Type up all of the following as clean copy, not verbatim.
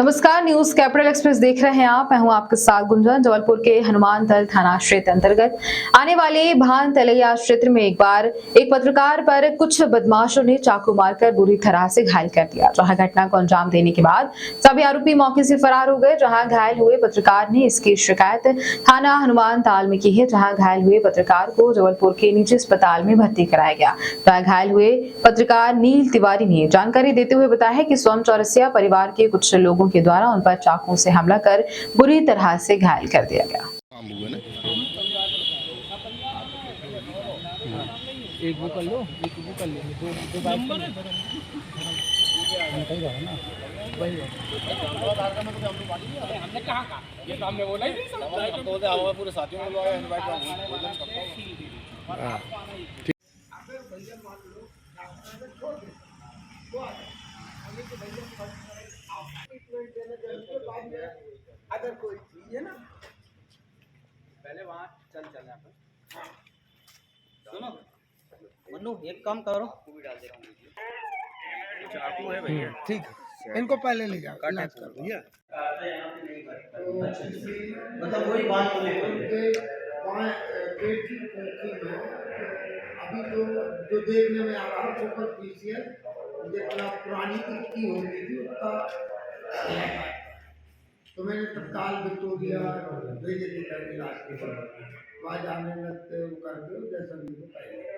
नमस्कार, news capital express देख रहे हैं आप। मैं हूं आपके साथ गुंजन। जबलपुर के हनुमानतल थाना क्षेत्र अंतर्गत आने वाले भान तलैया क्षेत्र में एक बार एक पत्रकार पर कुछ बदमाशों ने चाकू मारकर बुरी तरह से घायल कर दिया। जहां घटना को अंजाम देने के बाद सभी आरोपी मौके से फरार हो गए। जहां घायल हुए पत्रकार ने इसकी शिकायत थाना हनुमानताल में की है। जहां घायल हुए पत्रकार को जबलपुर के निजी अस्पताल में भर्ती कराया गया। जहां घायल हुए पत्रकार नील तिवारी ने जानकारी देते हुए बताया कि स्वयं चौरसिया परिवार के कुछ लोगों के द्वारा उन पर चाकू से हमला कर बुरी तरह से घायल कर दिया गया। एक वो कर लो, एक वो कर लो, दो नंबर है ना वही हमने कहाँ कहा ये तो हमने बोला ही नहीं। तो हमारे पूरे साथियों को इनवाइट करना। अगर कोई चीज है ना पहले वहाँ चल यहाँ पर सुनो मन्नू एक काम करो चाकू है भैया ठीक है इनको पहले ले जाओ इलाज कर भैया मतलब वही बात को लेकर पेट की खोखी में अभी तो जो देखने में आ रहा है सुपरफिशियल जितना पुरानी की होती थी उसका तो मैंने तत्काल विक्टोरिया भेजे थे इलाज के लिए वहाँ जाने लगते वो करके जैसा भी हो पाएगा।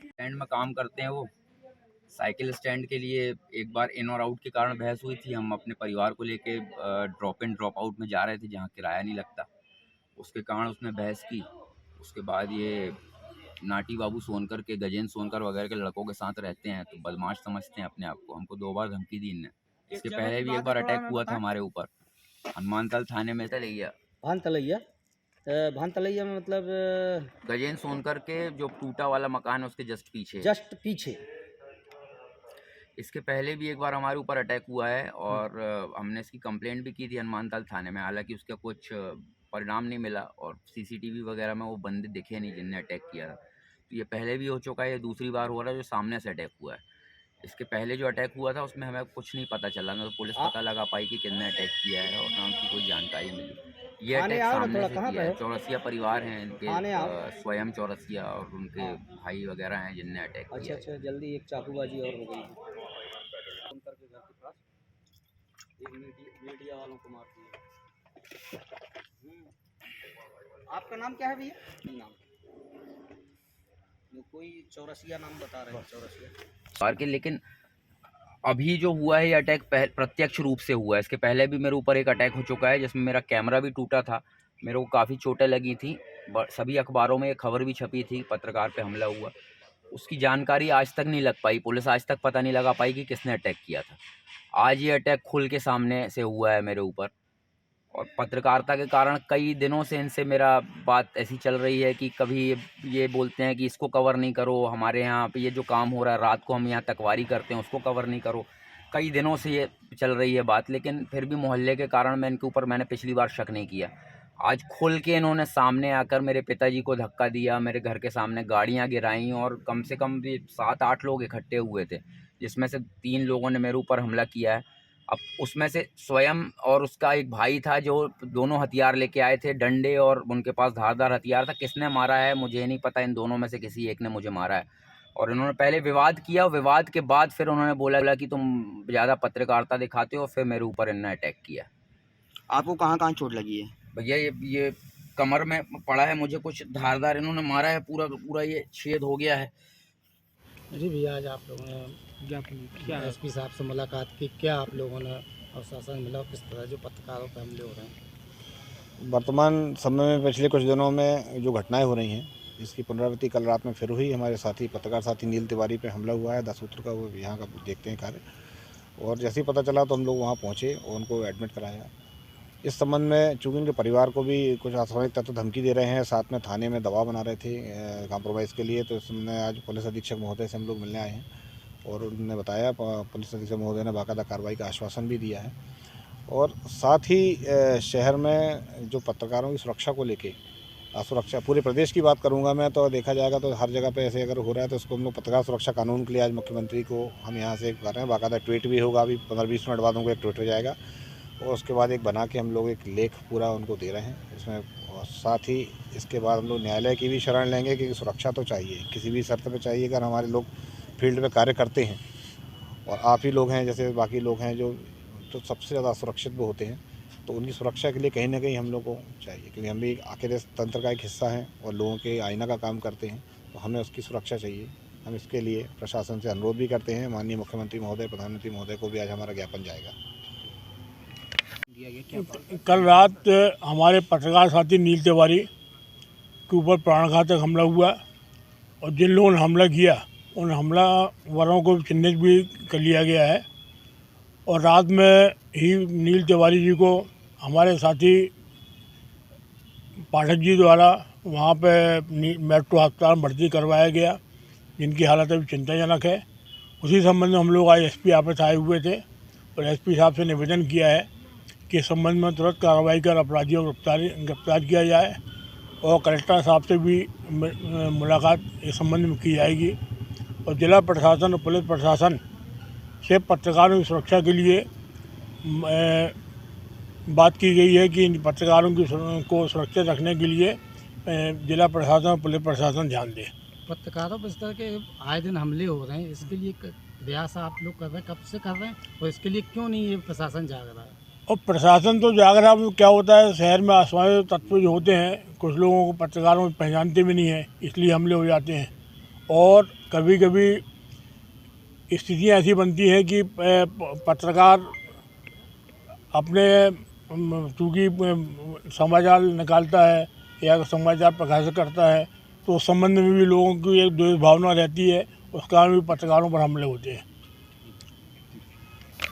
स्टैंड में काम करते हैं वो साइकिल स्टैंड के लिए एक बार इन और आउट के कारण बहस हुई थी। हम अपने परिवार को लेके ड्रॉप इन ड्रॉप आउट में जा रहे थे जहाँ किराया नहीं लगता, उसके कारण उसने बहस की। उसके बाद ये नाटी बाबू सोनकर के गजेंद्र सोनकर वगैरह के लड़कों के साथ रहते हैं तो बदमाश समझते हैं अपने आप को। हमको 2 बार धमकी दी इनने। इसके पहले भी एक बार अटैक हुआ था हमारे ऊपर हनुमानताल थाने में तलैया भान तलैया में मतलब गजेंद्र सोनकर के जो टूटा वाला मकान है उसके जस्ट पीछे। इसके पहले भी एक बार हमारे ऊपर अटैक हुआ है और हमने इसकी कंप्लेंट भी की थी हनुमानताल थाने में। हालांकि उसका कुछ परिणाम नहीं मिला और सीसीटीवी वगैरह में वो बंदे दिखे नहीं जिनने अटैक किया था। तो ये पहले भी हो चुका है, ये दूसरी बार हो रहा है जो सामने से अटैक हुआ है। इसके पहले जो अटैक हुआ था उसमें हमें कुछ नहीं पता चला, ना तो पुलिस पता लगा पाई कि किसने अटैक किया है और ना उनकी कोई जानकारी मिली। ये अटैक सामने से किया है। चौरसिया परिवार हैं इनके, स्वयं चौरसिया और उनके भाई वगैरह हैं जिनने अटैक किया। अच्छा जल्दी एक चाकूबाजी और हो गई उनकर के घर के पास एक मीडिया वालों को मार दिया। आपका नाम क्या है भैया? नाम कोई चौरसिया नाम बता रहे हैं चौरसिया के। लेकिन अभी जो हुआ है ये अटैक प्रत्यक्ष रूप से हुआ है। इसके पहले भी मेरे ऊपर एक अटैक हो चुका है जिसमें मेरा कैमरा भी टूटा था, मेरे को काफ़ी चोटें लगी थी। सभी अखबारों में ये खबर भी छपी थी पत्रकार पे हमला हुआ। उसकी जानकारी आज तक नहीं लग पाई, पुलिस आज तक पता नहीं लगा पाई कि किसने अटैक किया था। आज ये अटैक खुल के सामने से हुआ है मेरे ऊपर और पत्रकारिता के कारण कई दिनों से इनसे मेरा बात ऐसी चल रही है कि कभी ये बोलते हैं कि इसको कवर नहीं करो, हमारे यहाँ पे ये जो काम हो रहा है रात को हम यहाँ तकवारी करते हैं उसको कवर नहीं करो। कई दिनों से ये चल रही है बात, लेकिन फिर भी मोहल्ले के कारण मैं इनके ऊपर मैंने पिछली बार शक नहीं किया। आज खुल के इन्होंने सामने आकर मेरे पिताजी को धक्का दिया, मेरे घर के सामने गाड़ियाँ गिराईं और कम से कम भी 7-8 लोग इकट्ठे हुए थे जिसमें से 3 लोगों ने मेरे ऊपर हमला किया है। अब उसमें से स्वयं और उसका एक भाई था जो दोनों हथियार लेके आए थे, डंडे और उनके पास धारदार हथियार था। किसने मारा है मुझे नहीं पता, इन दोनों में से किसी एक ने मुझे मारा है। और इन्होंने पहले विवाद किया, विवाद के बाद फिर उन्होंने बोला कि तुम ज़्यादा पत्रकारिता दिखाते हो, फिर मेरे ऊपर इन्होंने अटैक किया। आपको कहाँ कहाँ चोट लगी है? भैया ये कमर में पड़ा है मुझे, कुछ धारदार इन्होंने मारा है, पूरा ये छेद हो गया है। जी भैया, आज आप लोगों ने क्या एसपी साहब से मुलाकात की, क्या आप लोगों ने आश्वासन मिला, किस तरह जो पत्रकारों पर हमले हो रहे हैं? वर्तमान समय में पिछले कुछ दिनों में जो घटनाएं हो रही हैं जिसकी पुनरावृत्ति कल रात में फिर हुई। हमारे साथी पत्रकार साथी नील तिवारी पे हमला हुआ है 10 सूत्र का, वो यहाँ का देखते हैं कार्य। और जैसे ही पता चला तो हम लोग वहाँ पहुँचे और उनको एडमिट कराया। इस संबंध में चूँकि उनके परिवार को भी कुछ असामाजिक तत्व धमकी दे रहे हैं, साथ में थाने में दबाव बना रहे थे कॉम्प्रोमाइज़ के लिए, तो इसमें आज पुलिस अधीक्षक महोदय से हम लोग मिलने आए हैं और उन्होंने बताया, पुलिस अधीक्षक महोदय ने बाकायदा कार्रवाई का आश्वासन भी दिया है। और साथ ही शहर में जो पत्रकारों की सुरक्षा को लेके, सुरक्षा पूरे प्रदेश की बात करूंगा मैं, तो देखा जाएगा तो हर जगह पे ऐसे अगर हो रहा है तो उसको हम लोग पत्रकार सुरक्षा कानून के लिए आज मुख्यमंत्री को हम यहाँ से कर रहे हैं। बाकायदा ट्वीट भी होगा, अभी 15-20 मिनट बाद उनको एक ट्वीट हो जाएगा और उसके बाद एक बना के हम लोग एक लेख पूरा उनको दे रहे हैं इसमें। और साथ ही इसके बाद हम लोग न्यायालय की भी शरण लेंगे, क्योंकि सुरक्षा तो चाहिए, किसी भी शर्त पर चाहिए। अगर हमारे लोग फील्ड में कार्य करते हैं और आप ही लोग हैं जैसे बाकी लोग हैं जो तो सबसे ज़्यादा सुरक्षित भी होते हैं, तो उनकी सुरक्षा के लिए कहीं ना कहीं हम लोग को चाहिए, क्योंकि हम भी आखिर इस तंत्र का एक हिस्सा हैं और लोगों के आईना का काम करते हैं, तो हमें उसकी सुरक्षा चाहिए। हम इसके लिए प्रशासन से अनुरोध भी करते हैं। माननीय मुख्यमंत्री महोदय, प्रधानमंत्री महोदय को भी आज हमारा ज्ञापन जाएगा। कल रात हमारे पत्रकार साथी नील तिवारी के ऊपर प्राणघातक हमला हुआ और जिन लोगों ने हमला किया उन हमलावरों को चिन्हित भी कर लिया गया है। और रात में ही नील तिवारी जी को हमारे साथी पाठक जी द्वारा वहाँ पे मेट्रो अस्पताल में भर्ती करवाया गया, जिनकी हालत अभी चिंताजनक है। उसी संबंध में हम लोग आज एसपी ऑफिस आए हुए थे और एसपी साहब से निवेदन किया है कि इस संबंध में तुरंत कार्रवाई कर अपराधियों को गिरफ्तार किया जाए और कलेक्टर साहब से भी मुलाकात इस संबंध में की जाएगी। और जिला प्रशासन और पुलिस प्रशासन से पत्रकारों की सुरक्षा के लिए बात की गई है कि इन पत्रकारों को सुरक्षित रखने के लिए जिला प्रशासन और पुलिस प्रशासन ध्यान दे। पत्रकारों पर इस तरह के आए दिन हमले हो रहे हैं, इसके लिए प्रयास आप लोग कर रहे हैं, कब से कर रहे हैं और इसके लिए क्यों नहीं ये प्रशासन जाग रहा है? और प्रशासन तो जाग रहा है। क्या होता है, शहर में असामाजिक तत्व जो होते हैं, कुछ लोगों को पत्रकारों को पहचानते भी नहीं है, इसलिए हमले हो जाते हैं। और कभी कभी स्थितियाँ ऐसी बनती हैं कि पत्रकार अपने चूँकि समाचार निकालता है या समाचार प्रकाशित करता है, तो उस संबंध में भी लोगों की एक द्वेष भावना रहती है, उस कारण भी पत्रकारों पर हमले होते हैं।